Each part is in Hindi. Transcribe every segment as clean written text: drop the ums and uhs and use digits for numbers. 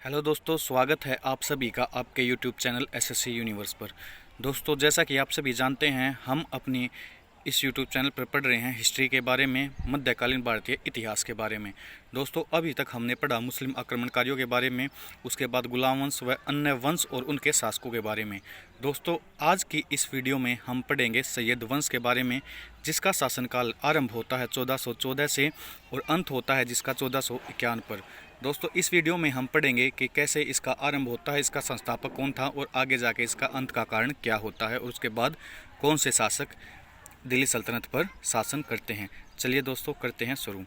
हेलो दोस्तों, स्वागत है आप सभी का आपके यूट्यूब चैनल एसएससी यूनिवर्स पर। दोस्तों, जैसा कि आप सभी जानते हैं, हम अपनी इस यूट्यूब चैनल पर पढ़ रहे हैं हिस्ट्री के बारे में, मध्यकालीन भारतीय इतिहास के बारे में। दोस्तों, अभी तक हमने पढ़ा मुस्लिम आक्रमणकारियों के बारे में, उसके बाद गुलाम वंश व अन्य वंश और उनके शासकों के बारे में। दोस्तों, आज की इस वीडियो में हम पढ़ेंगे सैयद वंश के बारे में, जिसका शासनकाल आरंभ होता है 1414 से और अंत होता है जिसका 1451 पर। दोस्तों, इस वीडियो में हम पढ़ेंगे कि कैसे इसका आरंभ होता है, इसका संस्थापक कौन था और आगे जाके इसका अंत का कारण क्या होता है और उसके बाद कौन से शासक दिल्ली सल्तनत पर शासन करते हैं। चलिए दोस्तों, करते हैं शुरू।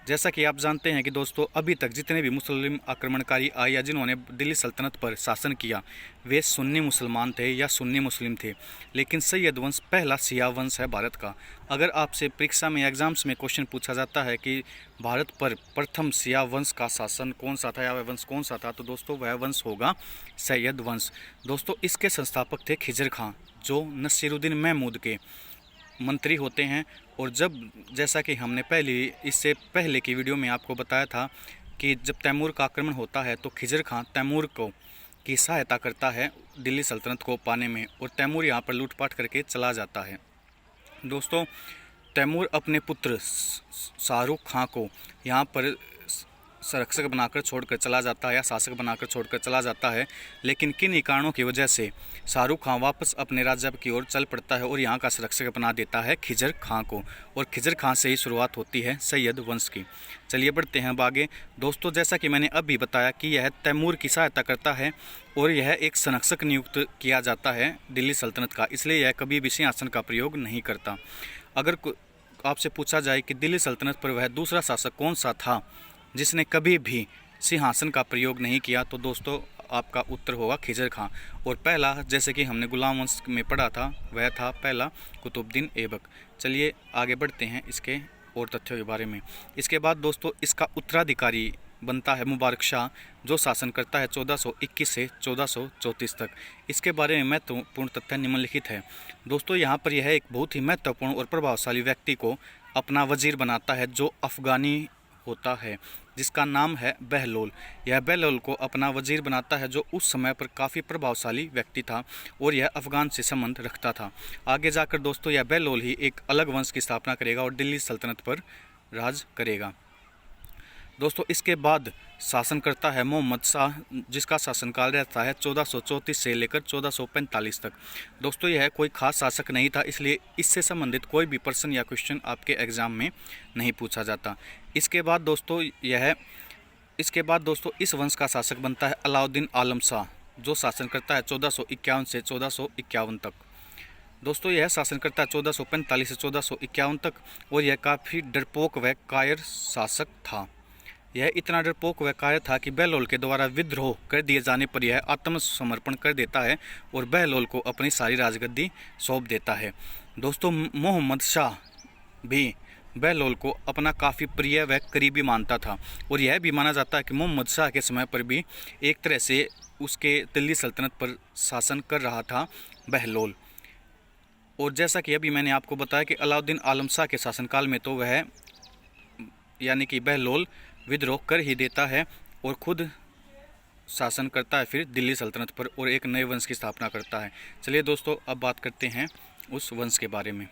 जैसा कि आप जानते हैं कि दोस्तों, अभी तक जितने भी मुस्लिम आक्रमणकारी आए या जिन्होंने दिल्ली सल्तनत पर शासन किया, वे सुन्नी मुसलमान थे या सुन्नी मुस्लिम थे। लेकिन सैयद वंश पहला शिया वंश है भारत का। अगर आपसे परीक्षा में एग्जाम्स में क्वेश्चन पूछा जाता है कि भारत पर प्रथम शिया वंश का शासन कौन सा था या वह वंश कौन सा था, तो दोस्तों वह वंश होगा सैयद वंश। दोस्तों, इसके संस्थापक थे खिजर खां, जो नसीरुद्दीन महमूद के मंत्री होते हैं। और जैसा कि हमने इससे पहले की वीडियो में आपको बताया था कि जब तैमूर का आक्रमण होता है तो खिजर खां तैमूर को की सहायता करता है दिल्ली सल्तनत को पाने में, और तैमूर यहाँ पर लूटपाट करके चला जाता है। दोस्तों, तैमूर अपने पुत्र शाहरुख खां को यहाँ पर संरक्षक बनाकर छोड़कर चला जाता है या शासक बनाकर छोड़कर चला जाता है। लेकिन किन्हीं कारणों की वजह से शाहरुख खां वापस अपने राज्य की ओर चल पड़ता है और यहाँ का संरक्षक बना देता है खिजर खां को, और खिजर खां से ही शुरुआत होती है सैयद वंश की। चलिए बढ़ते हैं अब आगे। दोस्तों, जैसा कि मैंने अभी बताया कि यह तैमूर की सहायता करता है और यह एक संरक्षक नियुक्त किया जाता है दिल्ली सल्तनत का, इसलिए यह कभी भी सिंहासन का प्रयोग नहीं करता। अगर आपसे पूछा जाए कि दिल्ली सल्तनत पर वह दूसरा शासक कौन सा था जिसने कभी भी सिंहासन का प्रयोग नहीं किया, तो दोस्तों आपका उत्तर होगा खिजर खां। और पहला, जैसे कि हमने गुलाम वंश में पढ़ा था, वह था पहला कुतुबुद्दीन ऐबक। चलिए आगे बढ़ते हैं इसके और तथ्यों के बारे में। इसके बाद दोस्तों, इसका उत्तराधिकारी बनता है मुबारक शाह, जो शासन करता है 1421 से 1434 तक। इसके बारे में महत्वपूर्ण तथ्य निम्नलिखित है। दोस्तों, यहाँ पर यह एक बहुत ही महत्वपूर्ण और प्रभावशाली व्यक्ति को अपना वजीर बनाता है, जो अफगानी होता है, जिसका नाम है बहलोल। यह बहलोल को अपना वजीर बनाता है, जो उस समय पर काफ़ी प्रभावशाली व्यक्ति था और यह अफगान से संबंध रखता था। आगे जाकर दोस्तों यह बहलोल ही एक अलग वंश की स्थापना करेगा और दिल्ली सल्तनत पर राज करेगा। दोस्तों, इसके बाद शासन करता है मोहम्मद शाह, जिसका शासनकाल रहता है 1434 से लेकर 1445 तक। दोस्तों, यह कोई खास शासक नहीं था, इसलिए इससे संबंधित कोई भी प्रश्न या क्वेश्चन आपके एग्जाम में नहीं पूछा जाता। इसके बाद दोस्तों इस वंश का शासक बनता है अलाउद्दीन आलम शाह, जो शासन करता है 1451 से 1451 तक। दोस्तों, यह शासन करता है 1445 से 1451 तक, और यह काफ़ी डरपोक व कायर शासक था। यह इतना डरपोक व कायर था कि बहलोल के द्वारा विद्रोह कर दिए जाने पर यह आत्मसमर्पण कर देता है और बहलोल को अपनी सारी राजगद्दी सौंप देता है। दोस्तों, मोहम्मद शाह भी बहलोल को अपना काफ़ी प्रिय व करीबी मानता था, और यह भी माना जाता है कि मोहम्मद शाह के समय पर भी एक तरह से उसके दिल्ली सल्तनत पर शासन कर रहा था बहलोल। और जैसा कि अभी मैंने आपको बताया कि अलाउद्दीन आलम शाह के शासनकाल में तो वह यानी कि बहलोल विद्रोह कर ही देता है और खुद शासन करता है फिर दिल्ली सल्तनत पर और एक नए वंश की स्थापना करता है। चलिए दोस्तों, अब बात करते हैं उस वंश के बारे में।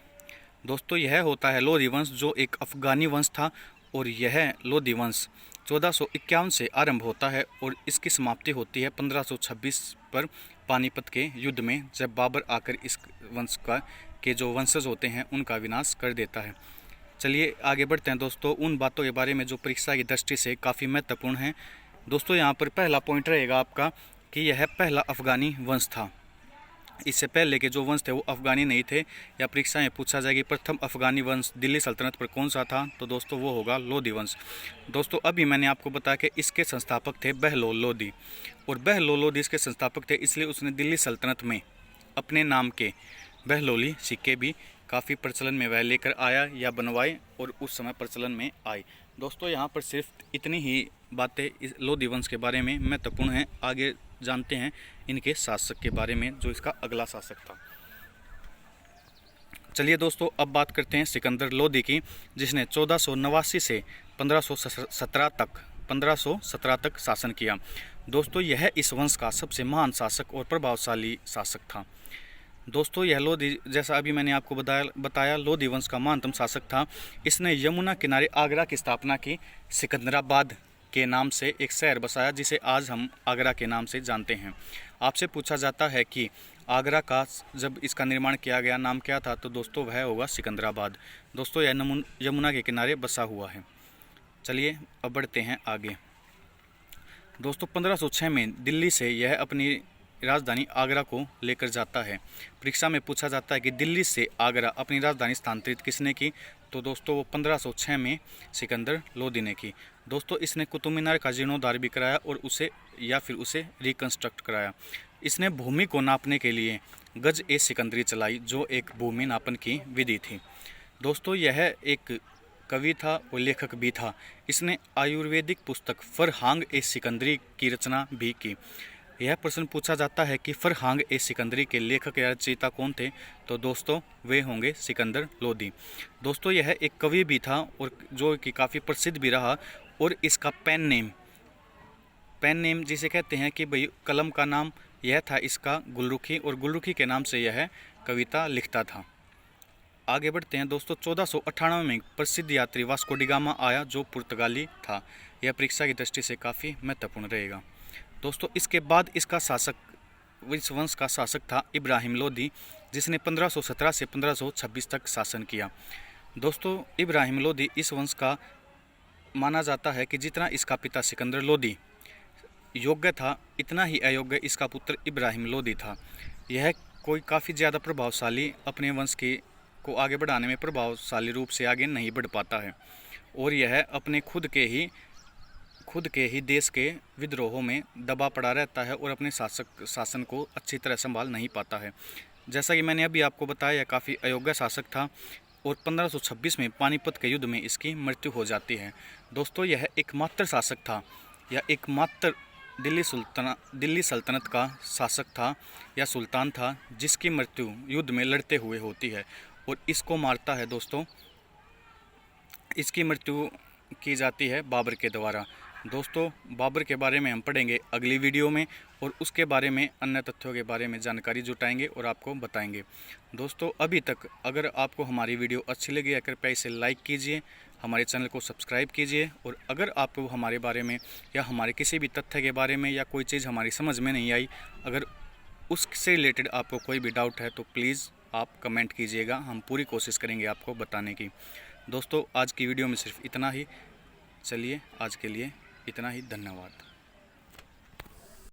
दोस्तों, यह होता है लोधी वंश, जो एक अफगानी वंश था, और यह लोधी वंश 1451 से आरंभ होता है और इसकी समाप्ति होती है 1526 पर पानीपत के युद्ध में, जब बाबर आकर इस वंश के जो वंशज होते हैं उनका विनाश कर देता है। चलिए आगे बढ़ते हैं दोस्तों उन बातों के बारे में जो परीक्षा की दृष्टि से काफ़ी महत्वपूर्ण है। दोस्तों, यहाँ पर पहला पॉइंट रहेगा आपका कि यह पहला अफगानी वंश था। इससे पहले के जो वंश थे वो अफगानी नहीं थे, या परीक्षा में पूछा जाएगी प्रथम अफगानी वंश दिल्ली सल्तनत पर कौन सा था, तो दोस्तों वो होगा लोधी वंश। दोस्तों, अभी मैंने आपको बताया कि इसके संस्थापक थे बहलोल लोधी, और बहलोल लोधी इसके संस्थापक थे, इसलिए उसने दिल्ली सल्तनत में अपने नाम के बहलोली सिक्के भी काफ़ी प्रचलन में वह लेकर आया या बनवाए और उस समय प्रचलन में आए। दोस्तों, यहाँ पर सिर्फ इतनी ही बातें इस लोधी वंश के बारे में महत्वपूर्ण हैं। आगे जानते हैं इनके शासक के बारे में, जो इसका अगला शासक था। चलिए दोस्तों, अब बात करते हैं सिकंदर लोधी की, जिसने 1489 से 1517 तक शासन किया। दोस्तों यह इस वंश का सबसे महान शासक और प्रभावशाली शासक था। दोस्तों यह लोधी, जैसा अभी मैंने आपको बताया लोधी वंश का महानतम शासक था। इसने यमुना किनारे आगरा की स्थापना की। सिकंदराबाद के नाम से एक शहर बसाया जिसे आज हम आगरा के नाम से जानते हैं। आपसे पूछा जाता है कि आगरा का जब इसका निर्माण किया गया नाम क्या था, तो दोस्तों वह होगा सिकंदराबाद। दोस्तों यह यमुना के किनारे बसा हुआ है। चलिए अब बढ़ते हैं आगे। दोस्तों 1506 में दिल्ली से यह अपनी राजधानी आगरा को लेकर जाता है। परीक्षा में पूछा जाता है कि दिल्ली से आगरा अपनी राजधानी स्थानांतरित किसने की, तो दोस्तों वो 1506 में सिकंदर लोधी ने की। दोस्तों इसने कुतुब मीनार का जीर्णोद्धार भी कराया और उसे रिकंस्ट्रक्ट कराया। इसने भूमि को नापने के लिए गज ए सिकंदरी चलाई, जो एक भूमि नापन की विधि थी। दोस्तों यह एक कवि था और लेखक भी था। इसने आयुर्वेदिक पुस्तक फरहांग ए सिकंदरी की रचना भी की। यह प्रश्न पूछा जाता है कि फरहांग ए सिकंदरी के लेखक या रचयिता कौन थे, तो दोस्तों वे होंगे सिकंदर लोधी। दोस्तों यह एक कवि भी था और जो कि काफ़ी प्रसिद्ध भी रहा। और इसका पेन नेम जिसे कहते हैं कि भाई कलम का नाम, यह था इसका गुलरुखी, और गुलरुखी के नाम से यह कविता लिखता था। आगे बढ़ते हैं दोस्तों। 1498 में प्रसिद्ध यात्री वास्को डी गामा आया, जो पुर्तगाली था। यह परीक्षा की दृष्टि से काफ़ी महत्वपूर्ण रहेगा। दोस्तों इसके बाद इस वंश का शासक था इब्राहिम लोधी, जिसने 1517 से 1526 तक शासन किया। दोस्तों इब्राहिम लोधी इस वंश का माना जाता है कि जितना इसका पिता सिकंदर लोधी योग्य था, इतना ही अयोग्य इसका पुत्र इब्राहिम लोधी था। यह कोई काफ़ी ज़्यादा प्रभावशाली, अपने वंश को आगे बढ़ाने में प्रभावशाली रूप से आगे नहीं बढ़ पाता है, और यह अपने खुद के ही देश के विद्रोहों में दबा पड़ा रहता है और अपने शासन को अच्छी तरह संभाल नहीं पाता है। जैसा कि मैंने अभी आपको बताया, यह काफ़ी अयोग्य शासक था और 1526 में पानीपत के युद्ध में इसकी मृत्यु हो जाती है। दोस्तों यह एकमात्र शासक था, या एकमात्र दिल्ली सल्तनत का शासक था या सुल्तान था, जिसकी मृत्यु युद्ध में लड़ते हुए होती है, और इसको मारता है दोस्तों, इसकी मृत्यु की जाती है बाबर के द्वारा। दोस्तों बाबर के बारे में हम पढ़ेंगे अगली वीडियो में, और उसके बारे में अन्य तथ्यों के बारे में जानकारी जुटाएंगे और आपको बताएंगे। दोस्तों अभी तक अगर आपको हमारी वीडियो अच्छी लगी है, कृपया इसे लाइक कीजिए, हमारे चैनल को सब्सक्राइब कीजिए, और अगर आपको हमारे बारे में या हमारे किसी भी तथ्य के बारे में या कोई चीज़ हमारी समझ में नहीं आई, अगर उससे रिलेटेड आपको कोई भी डाउट है, तो प्लीज़ आप कमेंट कीजिएगा। हम पूरी कोशिश करेंगे आपको बताने की। दोस्तों आज की वीडियो में सिर्फ इतना ही। चलिए आज के लिए इतना ही। धन्यवाद।